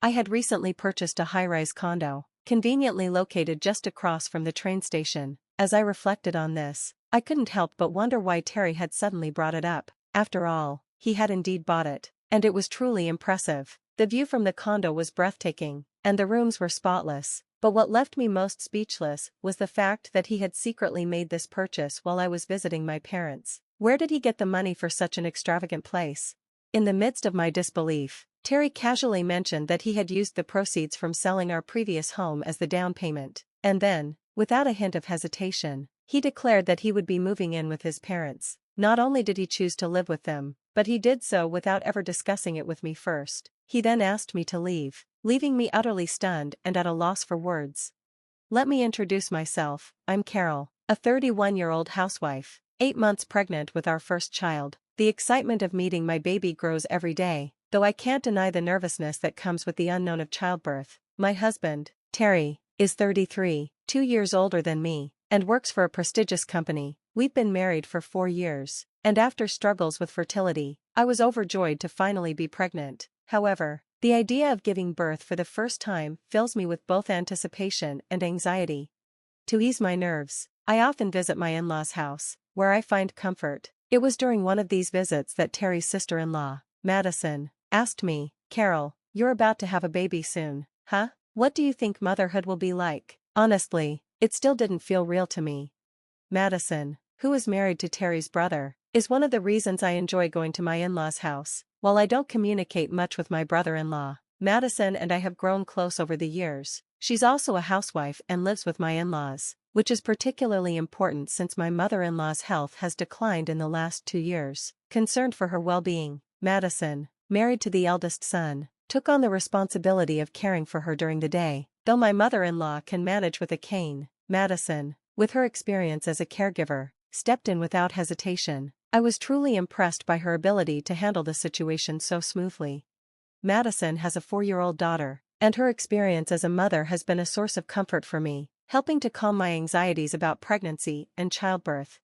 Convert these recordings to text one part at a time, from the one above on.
I had recently purchased a high-rise condo, conveniently located just across from the train station. As I reflected on this, I couldn't help but wonder why Terry had suddenly brought it up. After all, he had indeed bought it, and it was truly impressive. The view from the condo was breathtaking, and the rooms were spotless. But what left me most speechless was the fact that he had secretly made this purchase while I was visiting my parents. Where did he get the money for such an extravagant place? In the midst of my disbelief, Terry casually mentioned that he had used the proceeds from selling our previous home as the down payment, and then, without a hint of hesitation, he declared that he would be moving in with his parents. Not only did he choose to live with them, but he did so without ever discussing it with me first. He then asked me to leave, leaving me utterly stunned and at a loss for words. Let me introduce myself. I'm Carol, a 31-year-old housewife, 8 months pregnant with our first child. The excitement of meeting my baby grows every day, though I can't deny the nervousness that comes with the unknown of childbirth. My husband, Terry, is 33, 2 years older than me, and works for a prestigious company. We've been married for 4 years, and after struggles with fertility, I was overjoyed to finally be pregnant. However, the idea of giving birth for the first time fills me with both anticipation and anxiety. To ease my nerves, I often visit my in-laws' house, where I find comfort. It was during one of these visits that Terry's sister-in-law, Madison, asked me, "Carol, you're about to have a baby soon, huh? What do you think motherhood will be like?" Honestly, it still didn't feel real to me. Madison, who is married to Terry's brother, is one of the reasons I enjoy going to my in-laws' house. While I don't communicate much with my brother-in-law, Madison and I have grown close over the years. She's also a housewife and lives with my in-laws, which is particularly important since my mother-in-law's health has declined in the last 2 years. Concerned for her well-being, Madison, married to the eldest son, took on the responsibility of caring for her during the day. Though my mother-in-law can manage with a cane, Madison, with her experience as a caregiver, stepped in without hesitation. I was truly impressed by her ability to handle the situation so smoothly. Madison has a 4-year-old daughter, and her experience as a mother has been a source of comfort for me, helping to calm my anxieties about pregnancy and childbirth.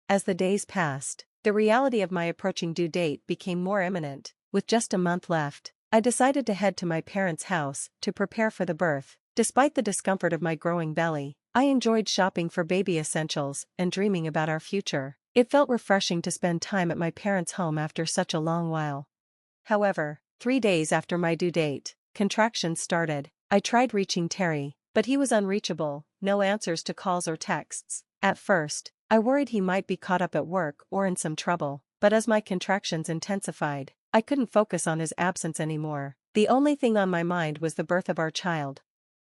As the days passed, the reality of my approaching due date became more imminent. With just a month left, I decided to head to my parents' house to prepare for the birth. Despite the discomfort of my growing belly, I enjoyed shopping for baby essentials and dreaming about our future. It felt refreshing to spend time at my parents' home after such a long while. However, 3 days after my due date, contractions started. I tried reaching Terry, but he was unreachable, no answers to calls or texts. At first, I worried he might be caught up at work or in some trouble, but as my contractions intensified, I couldn't focus on his absence anymore. The only thing on my mind was the birth of our child.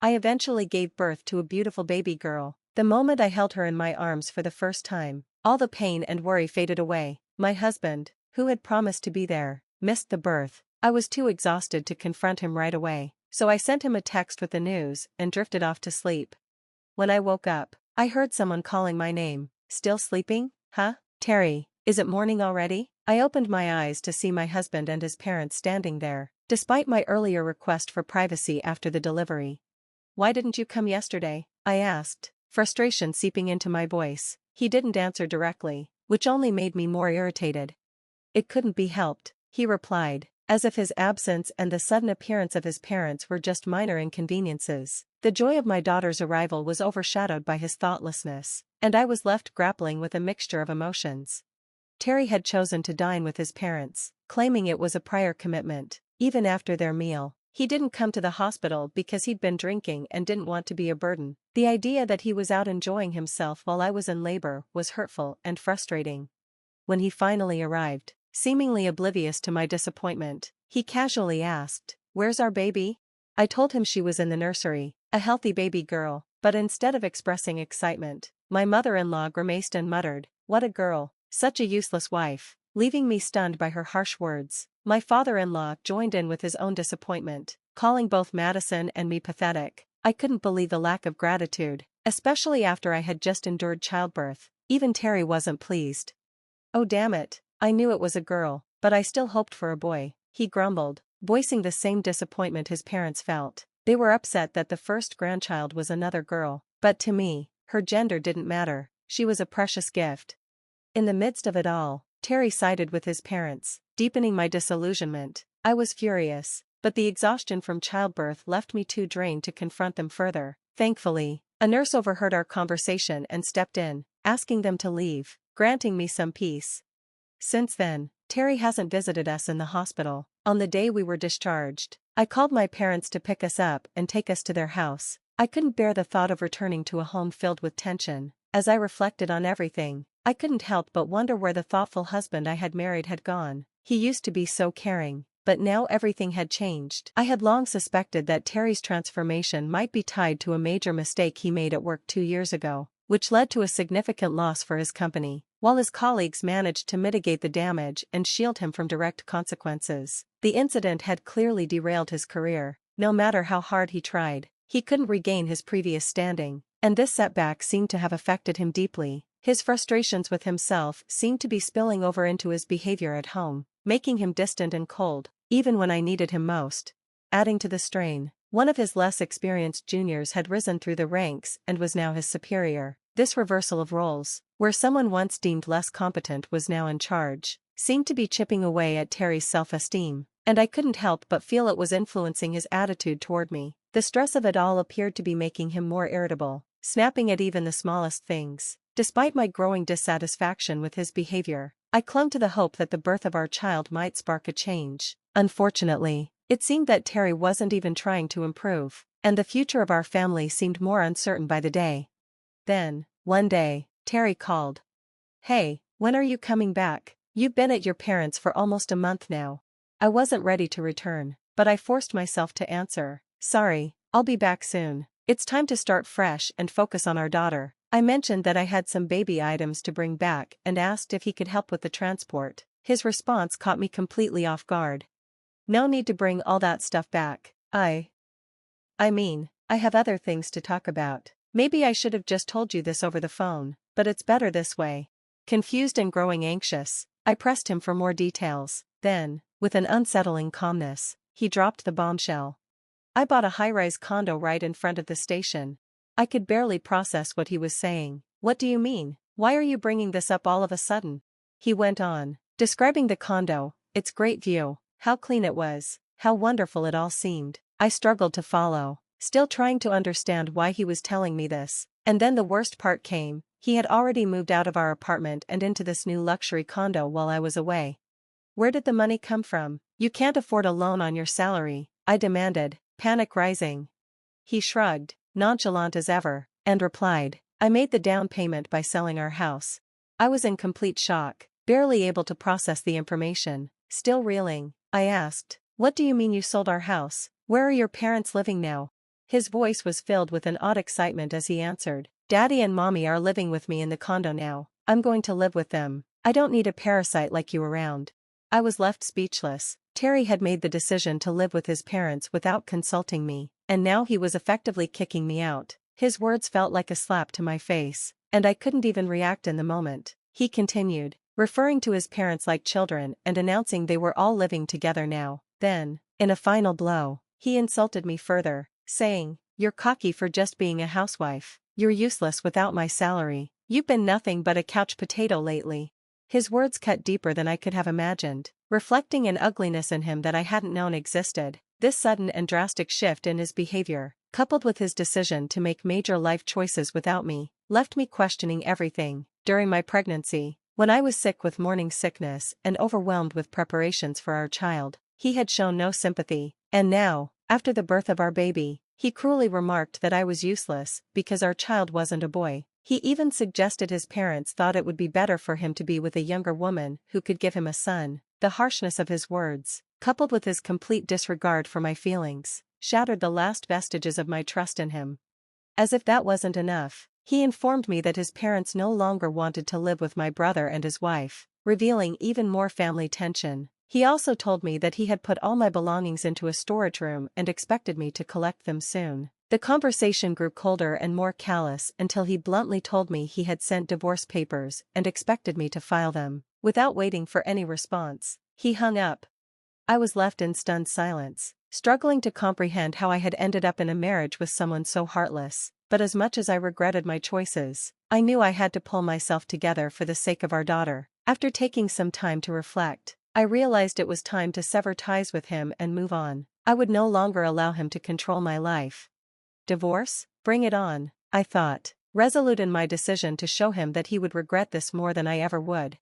I eventually gave birth to a beautiful baby girl. The moment I held her in my arms for the first time, all the pain and worry faded away. My husband, who had promised to be there, missed the birth. I was too exhausted to confront him right away, so I sent him a text with the news and drifted off to sleep. When I woke up, I heard someone calling my name. "Still sleeping? Huh? Terry, is it morning already?" I opened my eyes to see my husband and his parents standing there, despite my earlier request for privacy after the delivery. "Why didn't you come yesterday?" I asked, frustration seeping into my voice. He didn't answer directly, which only made me more irritated. "It couldn't be helped," he replied, as if his absence and the sudden appearance of his parents were just minor inconveniences. The joy of my daughter's arrival was overshadowed by his thoughtlessness, and I was left grappling with a mixture of emotions. Terry had chosen to dine with his parents, claiming it was a prior commitment. Even after their meal, he didn't come to the hospital because he'd been drinking and didn't want to be a burden. The idea that he was out enjoying himself while I was in labor was hurtful and frustrating. When he finally arrived, seemingly oblivious to my disappointment, he casually asked, "Where's our baby?" I told him she was in the nursery, a healthy baby girl, but instead of expressing excitement, my mother-in-law grimaced and muttered, "What a girl, such a useless wife," leaving me stunned by her harsh words. My father-in-law joined in with his own disappointment, calling both Madison and me pathetic. I couldn't believe the lack of gratitude, especially after I had just endured childbirth. Even Terry wasn't pleased. "Oh damn it, I knew it was a girl, but I still hoped for a boy," he grumbled, voicing the same disappointment his parents felt. They were upset that the first grandchild was another girl, but to me, her gender didn't matter. She was a precious gift. In the midst of it all, Terry sided with his parents, deepening my disillusionment. I was furious. but the exhaustion from childbirth left me too drained to confront them further. Thankfully, a nurse overheard our conversation and stepped in, asking them to leave, granting me some peace. Since then, Terry hasn't visited us in the hospital. On the day we were discharged, I called my parents to pick us up and take us to their house. I couldn't bear the thought of returning to a home filled with tension. As I reflected on everything, I couldn't help but wonder where the thoughtful husband I had married had gone. He used to be so caring, but now everything had changed. I had long suspected that Terry's transformation might be tied to a major mistake he made at work 2 years ago, which led to a significant loss for his company. While his colleagues managed to mitigate the damage and shield him from direct consequences, the incident had clearly derailed his career. No matter how hard he tried, he couldn't regain his previous standing, and this setback seemed to have affected him deeply. His frustrations with himself seemed to be spilling over into his behavior at home, making him distant and cold, even when I needed him most. Adding to the strain, one of his less experienced juniors had risen through the ranks and was now his superior. This reversal of roles, where someone once deemed less competent was now in charge, seemed to be chipping away at Terry's self-esteem, and I couldn't help but feel it was influencing his attitude toward me. The stress of it all appeared to be making him more irritable, snapping at even the smallest things. Despite my growing dissatisfaction with his behavior, I clung to the hope that the birth of our child might spark a change. Unfortunately, it seemed that Terry wasn't even trying to improve, and the future of our family seemed more uncertain by the day. Then, one day, Terry called. "Hey, when are you coming back? You've been at your parents' for almost a month now." I wasn't ready to return, but I forced myself to answer, "Sorry, I'll be back soon. It's time to start fresh and focus on our daughter." I mentioned that I had some baby items to bring back and asked if he could help with the transport. His response caught me completely off guard. "No need to bring all that stuff back. I mean, I have other things to talk about. Maybe I should have just told you this over the phone, but it's better this way." Confused and growing anxious, I pressed him for more details. Then, with an unsettling calmness, he dropped the bombshell. "I bought a high-rise condo right in front of the station." I could barely process what he was saying. "What do you mean? Why are you bringing this up all of a sudden?" He went on, describing the condo, its great view, how clean it was, how wonderful it all seemed. I struggled to follow, still trying to understand why he was telling me this. And then the worst part came. He had already moved out of our apartment and into this new luxury condo while I was away. "Where did the money come from? You can't afford a loan on your salary," I demanded, panic rising. He shrugged, nonchalant as ever, and replied, "I made the down payment by selling our house." I was in complete shock, barely able to process the information. Still reeling, I asked, "What do you mean you sold our house? Where are your parents living now?" His voice was filled with an odd excitement as he answered, "Daddy and Mommy are living with me in the condo now. I'm going to live with them. I don't need a parasite like you around." I was left speechless. Terry had made the decision to live with his parents without consulting me, and now he was effectively kicking me out. His words felt like a slap to my face, and I couldn't even react in the moment. He continued, referring to his parents like children and announcing they were all living together now. Then, in a final blow, he insulted me further, saying, "You're cocky for just being a housewife. You're useless without my salary. You've been nothing but a couch potato lately." His words cut deeper than I could have imagined, reflecting an ugliness in him that I hadn't known existed. This sudden and drastic shift in his behavior, coupled with his decision to make major life choices without me, left me questioning everything. During my pregnancy, when I was sick with morning sickness and overwhelmed with preparations for our child, he had shown no sympathy. And now, after the birth of our baby, he cruelly remarked that I was useless because our child wasn't a boy. He even suggested his parents thought it would be better for him to be with a younger woman who could give him a son. The harshness of his words, coupled with his complete disregard for my feelings, shattered the last vestiges of my trust in him. As if that wasn't enough, he informed me that his parents no longer wanted to live with my brother and his wife, revealing even more family tension. He also told me that he had put all my belongings into a storage room and expected me to collect them soon. The conversation grew colder and more callous until he bluntly told me he had sent divorce papers and expected me to file them. Without waiting for any response, he hung up. I was left in stunned silence, struggling to comprehend how I had ended up in a marriage with someone so heartless. But as much as I regretted my choices, I knew I had to pull myself together for the sake of our daughter. After taking some time to reflect, I realized it was time to sever ties with him and move on. I would no longer allow him to control my life. Divorce? Bring it on, I thought, resolute in my decision to show him that he would regret this more than I ever would.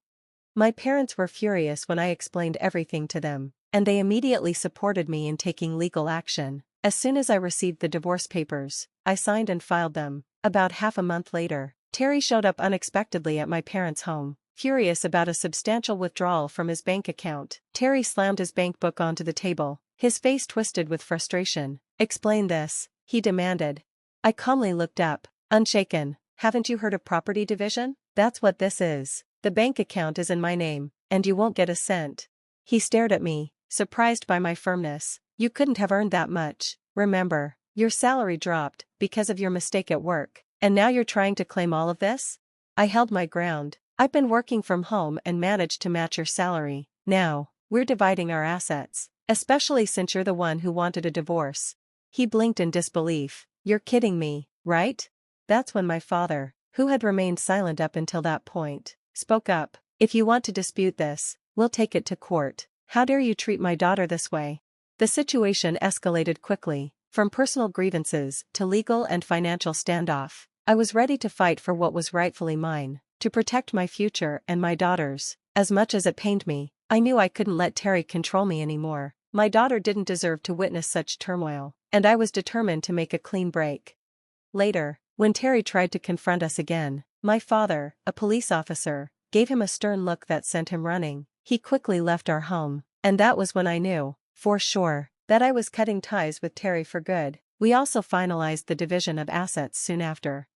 My parents were furious when I explained everything to them, and they immediately supported me in taking legal action. As soon as I received the divorce papers, I signed and filed them. About half a month later, Terry showed up unexpectedly at my parents' home, furious about a substantial withdrawal from his bank account. Terry slammed his bank book onto the table, his face twisted with frustration. "Explain this," he demanded. I calmly looked up, unshaken. "Haven't you heard of property division? That's what this is. The bank account is in my name, and you won't get a cent." He stared at me, surprised by my firmness. "You couldn't have earned that much, remember. Your salary dropped because of your mistake at work, and now you're trying to claim all of this?" I held my ground. "I've been working from home and managed to match your salary. Now, we're dividing our assets, especially since you're the one who wanted a divorce." He blinked in disbelief. "You're kidding me, right?" That's when my father, who had remained silent up until that point, spoke up. "If you want to dispute this, we'll take it to court. How dare you treat my daughter this way?" The situation escalated quickly, from personal grievances to legal and financial standoff. I was ready to fight for what was rightfully mine, to protect my future and my daughter's. As much as it pained me, I knew I couldn't let Terry control me anymore. My daughter didn't deserve to witness such turmoil, and I was determined to make a clean break. Later, when Terry tried to confront us again, my father, a police officer, gave him a stern look that sent him running. He quickly left our home, and that was when I knew, for sure, that I was cutting ties with Terry for good. We also finalized the division of assets soon after.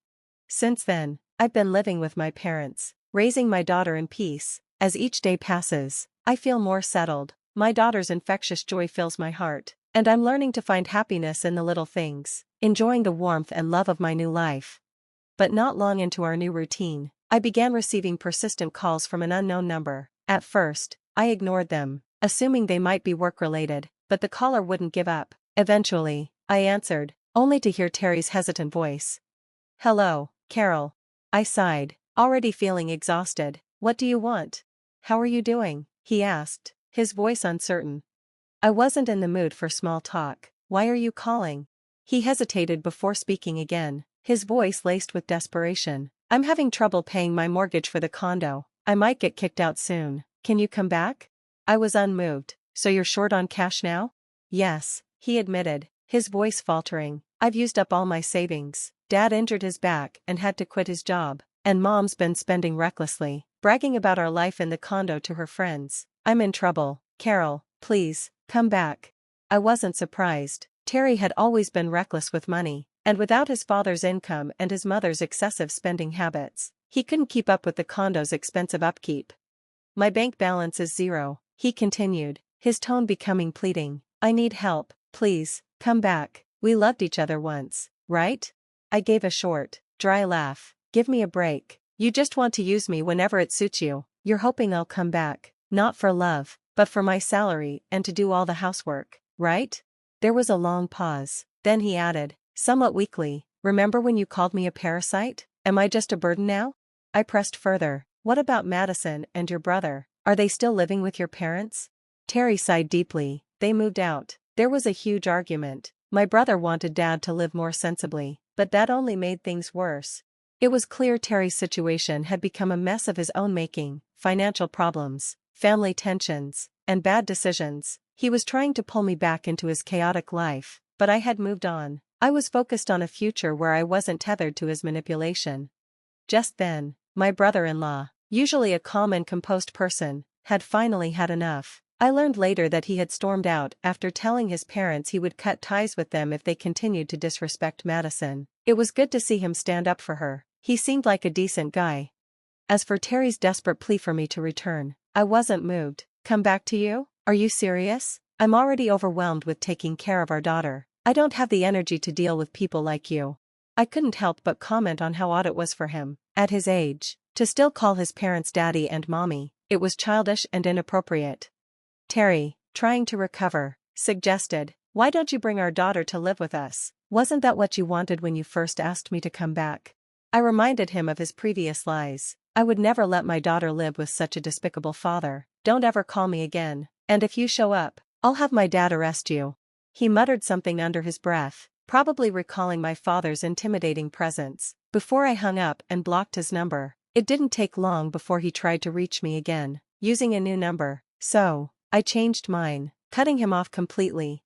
Since then, I've been living with my parents, raising my daughter in peace. As each day passes, I feel more settled. My daughter's infectious joy fills my heart, and I'm learning to find happiness in the little things, enjoying the warmth and love of my new life. But not long into our new routine, I began receiving persistent calls from an unknown number. At first, I ignored them, assuming they might be work-related, but the caller wouldn't give up. Eventually, I answered, only to hear Terry's hesitant voice. "Hello, Carol." I sighed, already feeling exhausted. "What do you want? How are you doing?" he asked, his voice uncertain. I wasn't in the mood for small talk. "Why are you calling?" He hesitated before speaking again, his voice laced with desperation. "I'm having trouble paying my mortgage for the condo. I might get kicked out soon. Can you come back?" I was unmoved. "So you're short on cash now?" "Yes," he admitted, his voice faltering. "I've used up all my savings. Dad injured his back and had to quit his job, and Mom's been spending recklessly, bragging about our life in the condo to her friends. I'm in trouble. Carol, please, come back." I wasn't surprised. Terry had always been reckless with money, and without his father's income and his mother's excessive spending habits, he couldn't keep up with the condo's expensive upkeep. "My bank balance is zero," he continued, his tone becoming pleading. "I need help. Please, come back. We loved each other once, right?" I gave a short, dry laugh. "Give me a break. You just want to use me whenever it suits you. You're hoping I'll come back, not for love, but for my salary and to do all the housework, right?" There was a long pause. Then he added, somewhat weakly, "Remember when you called me a parasite? Am I just a burden now?" I pressed further. "What about Madison and your brother? Are they still living with your parents?" Terry sighed deeply. "They moved out. There was a huge argument. My brother wanted Dad to live more sensibly, but that only made things worse." It was clear Terry's situation had become a mess of his own making: financial problems, family tensions, and bad decisions. He was trying to pull me back into his chaotic life, but I had moved on. I was focused on a future where I wasn't tethered to his manipulation. Just then, my brother-in-law, usually a calm and composed person, had finally had enough. I learned later that he had stormed out after telling his parents he would cut ties with them if they continued to disrespect Madison. It was good to see him stand up for her. He seemed like a decent guy. As for Terry's desperate plea for me to return, I wasn't moved. "Come back to you? Are you serious? I'm already overwhelmed with taking care of our daughter. I don't have the energy to deal with people like you." I couldn't help but comment on how odd it was for him, at his age, to still call his parents daddy and mommy. It was childish and inappropriate. Terry, trying to recover, suggested, "Why don't you bring our daughter to live with us? Wasn't that what you wanted when you first asked me to come back?" I reminded him of his previous lies. "I would never let my daughter live with such a despicable father. Don't ever call me again, and if you show up, I'll have my dad arrest you." He muttered something under his breath, probably recalling my father's intimidating presence. Before I hung up and blocked his number, it didn't take long before he tried to reach me again, using a new number, so I changed mine, cutting him off completely.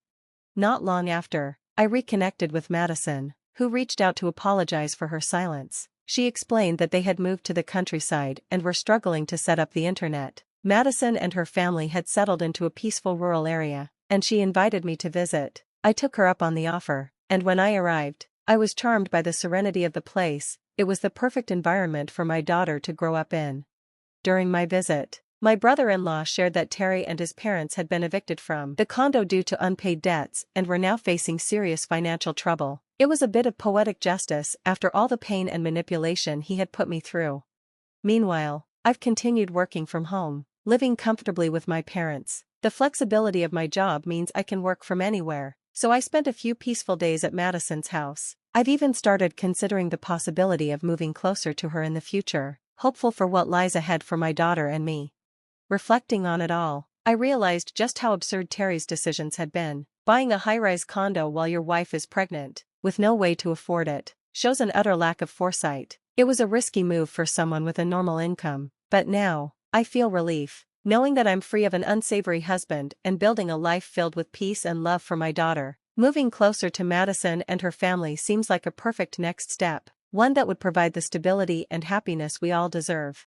Not long after, I reconnected with Madison, who reached out to apologize for her silence. She explained that they had moved to the countryside and were struggling to set up the internet. Madison and her family had settled into a peaceful rural area, and she invited me to visit. I took her up on the offer, and when I arrived, I was charmed by the serenity of the place. It was the perfect environment for my daughter to grow up in. During my visit, my brother-in-law shared that Terry and his parents had been evicted from the condo due to unpaid debts and were now facing serious financial trouble. It was a bit of poetic justice after all the pain and manipulation he had put me through. Meanwhile, I've continued working from home, living comfortably with my parents. The flexibility of my job means I can work from anywhere, so I spent a few peaceful days at Madison's house. I've even started considering the possibility of moving closer to her in the future, hopeful for what lies ahead for my daughter and me. Reflecting on it all, I realized just how absurd Terry's decisions had been. Buying a high-rise condo while your wife is pregnant, with no way to afford it, shows an utter lack of foresight. It was a risky move for someone with a normal income, but now, I feel relief, knowing that I'm free of an unsavory husband and building a life filled with peace and love for my daughter. Moving closer to Madison and her family seems like a perfect next step, one that would provide the stability and happiness we all deserve.